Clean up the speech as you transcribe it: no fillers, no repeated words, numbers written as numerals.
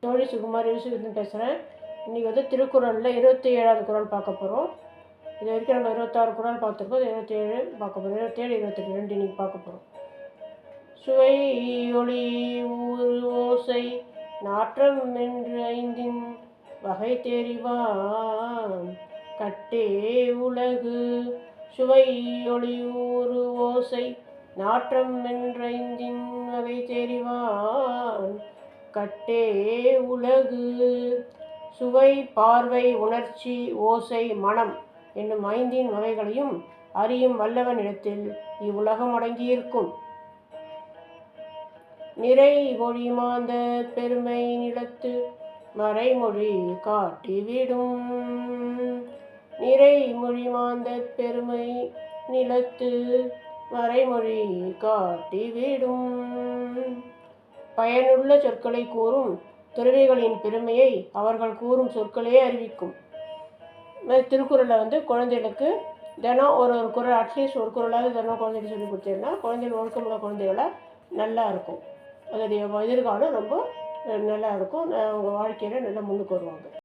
தோழி சுகுமார் யூசுஃபுதீன் பேசுகிறேன். இன்றைக்கி வந்து திருக்குறளில் 27வது குறள் பார்க்க போகிறோம். இது வரைக்கும் நம்ம 26 குறள் பார்த்துருக்கோம். 27 பார்க்க போகிறோம். 27, 28 ரெண்டு இன்றைக்கி பார்க்க போகிறோம். சுவை ஒளி ஊறு ஓசை நாற்றம் என்று ஐந்தின் வகை தெரிவான் கட்டே உலகு. சுவை ஒளி ஊறு ஓசை நாற்றம் என்றைந்தின் வகை தெரிவான் கட்டே உலகு. சுவை, பார்வை, உணர்ச்சி, ஓசை, மனம் என்னும் ஐந்தின் வகைகளையும் அறியும் வல்லவனிடத்தில் இவ்வுலகம் அடங்கியிருக்கும். நிறை மொழி மாந்த பெருமை நிலத்து மறைமொழி காட்டிவிடும். நிறை மொழி மாந்த பெருமை நிலத்து மறைமொழி காட்டிவிடும். பயனுள்ள சொற்களை கூறும் துறவிகளின் பெருமையை அவர்கள் கூறும் சொற்களே அறிவிக்கும். திருக்குறளில் வந்து குழந்தைகளுக்கு தினம் ஒரு குறள், அட்லீஸ்ட் ஒரு குறளாவது தினம் குழந்தைகளுக்கு சொல்லி கொடுத்தீங்கன்னா குழந்தைகள் ஒழுக்கமுள்ள குழந்தைகளை நல்லா இருக்கும். அதோடைய எதிர்காலம் ரொம்ப நல்லா இருக்கும். அவங்க வாழ்க்கையில் நல்லா முன்னுக்கு வருவாங்க.